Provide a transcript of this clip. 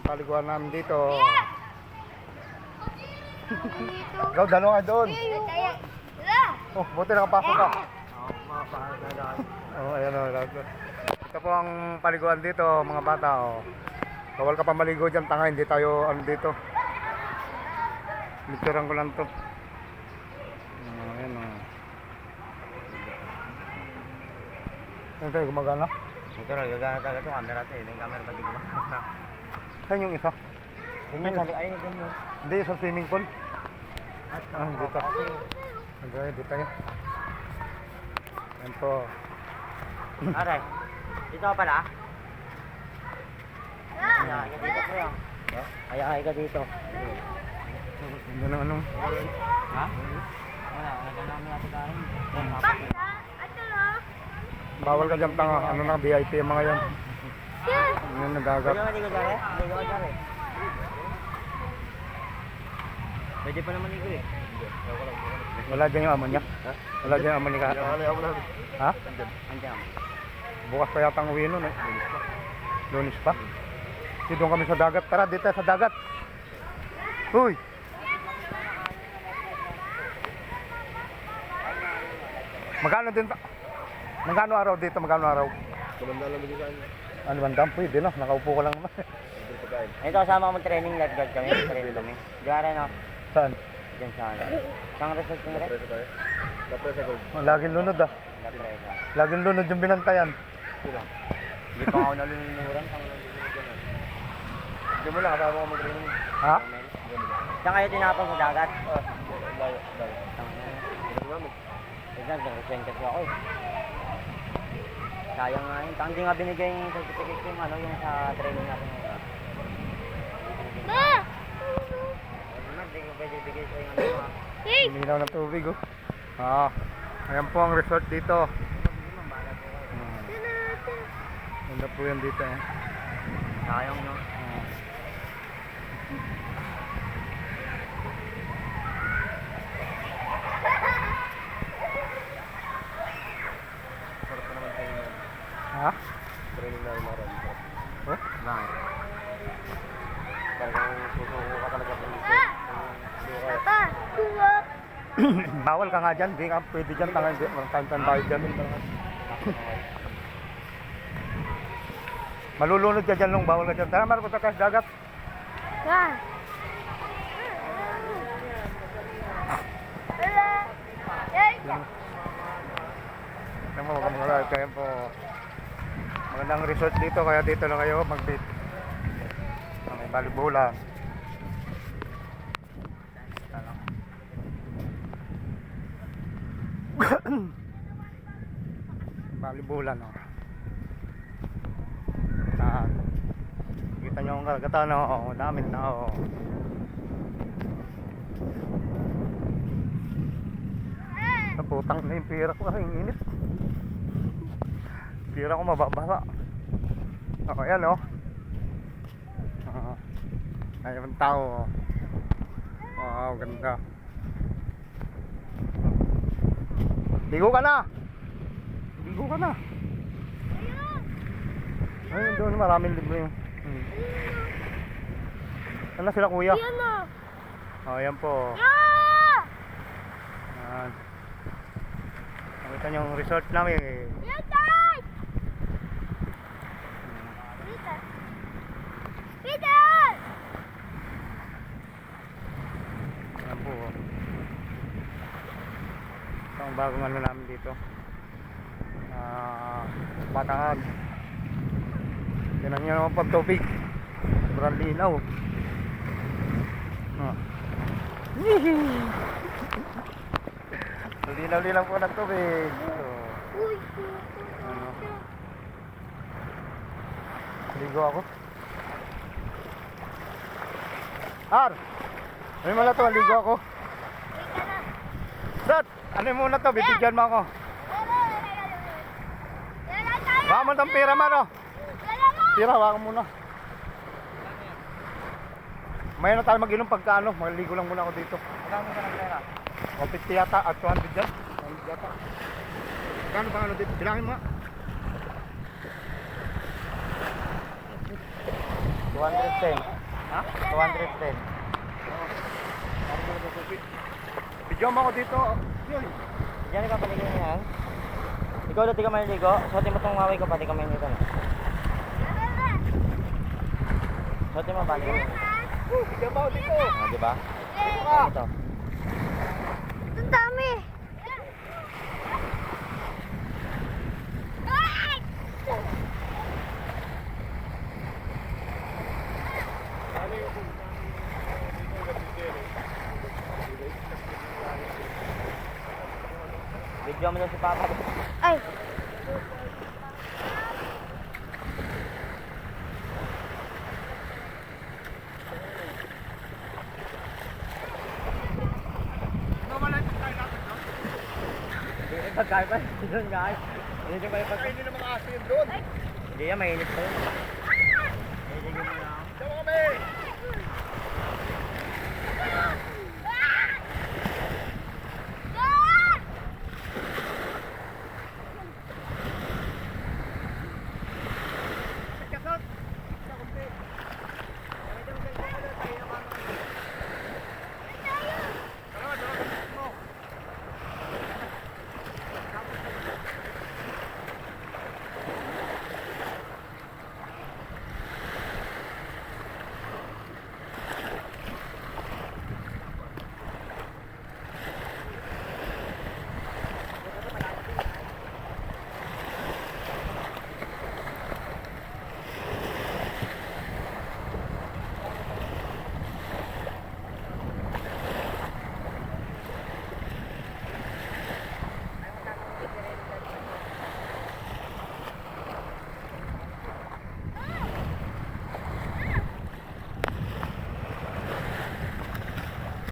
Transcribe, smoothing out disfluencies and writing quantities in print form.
paliguan namin dito. Ikaw, dalawa ka doon. Oh, buti nakapasok ka. Oh, ayan o. Ito po ang paliguan dito, mga bata. Oh. Bawal ka pa maligo dyan, tanga. Hindi tayo, ano dito. Literan ko lang to. Oh, ayan o. Ano tayo, gumagana? Ito na, gagana talaga ito. Camera ito eh. Yung camera ba di gumagana? Saan yung isa? Ganyan, sabi, ay, ganyan. Hindi, sa swimming pool. Dito. Okay, dito tayo. Ayan po. Aray, dito ka pala? Ayahay ka dito, pre. Ayahay ka dito. Hindi na ano. Ha? Wala, namin natin kain. Bawal ka dyan, tanga. Ano na, VIP yung mga yan. Ano na dagat. Pwede maligo dyan eh? Maligo ka dyan eh. Pwede pa naman ligo eh. Wala dyan yung amo niya. Wala dyan yung amo niya. Ha? Andiyan. Bukas pa yata ang uwi nun eh. Lunis pa. Dito kami sa dagat. Tara, dito sa dagat. Uy! Magkano din? Magkano araw dito? Magkano araw? Ano bandang? Pwede no? Nakaupo ko lang naman. Ito kasama ko mag-training lifeguard kami. Training kami. Di ba rin no? Saan? Diyan sa ano. Saan resort yung rin? Laging lunod ah. Lapresa. Laging lunod yung binantayan. Hindi pa ako nalulunuran. Hindi mo lang kasama ko mag-training. Ha? Saan kayo tinapon sa dagat? Tignan, nag-resign kasi ako eh. Sayang nga yun. Hindi nga binigay yung certificate yung ano, yung sa training natin ngayon. Hindi ko pwede bigay sa yung ano ha. Uminaw ng tubig oh. Ah, ayan po ang resort dito. Ganda po yan dito eh. Sayang no. Ha? Training na rin naroon. Oh? Bakit? Talagang susuko ka talaga dito. Bawal ka nga dyan, di ka pwede dyan, tanga dyan, walang time tayo dyan. Malulunod ka dyan nung bawal ka dyan. Tara, Marco, sa dagat. Alam mo, mga kaya po, magandang resort dito, kaya dito lang kayo mag-date. May balibulan. Balibulan oh. Kita nyo ang kagatan oh, daming tao. Naputang na yung pira ko kasi init. Pira ko mababasa. Oh, ayan oh. Ayan ang tao oh. Wow, ganda. Ligo ka na! Ligo ka na! Ayun doon, maraming libre yun. Saan na sila kuya? Ayan na! Oh, ayan po. Ah! Ayan. Nakita nyo yung resort namin. Ayan, guys! Peter! Peter! Ayan po. Ito ang bagong ano namin dito. Batangan. Tinan nyo naman pag tubig. Sobrang linaw. Linaw-linaw po ng tubig. So, Uy! ano. Ligo ako. Ar! Ano mo na to? Ligo ako. Sat! Ano muna to? Bibigyan mo ako. Baka mo itong pira man oh. Pira, baka muna. May na tayo mag-inom pagka ano. Maligo lang muna ako dito. Magkano ka ng pera? 150 yata at 200 dyan. 200 yata. Magkano ba ano dito? Bilangin mo nga. 210. Ha? 210. Bigyan mo ako dito. Yun. Diyan ipapaligay na yan. Ikaw ulit, di ka maliligo. Suotin mo itong Huawei ko, pati kamay nito na. Suotin mo, balik mo. Bigyan mo ako dito. Di ba? Ah. Ito. Ang dami. Video mo na si Papa. Ay. Pagkain pa. Doon guys. Hindi ba yung pagkain? Hindi na mga aso yun doon. Hindi yan, mainit pa yun. Diyan mo kami.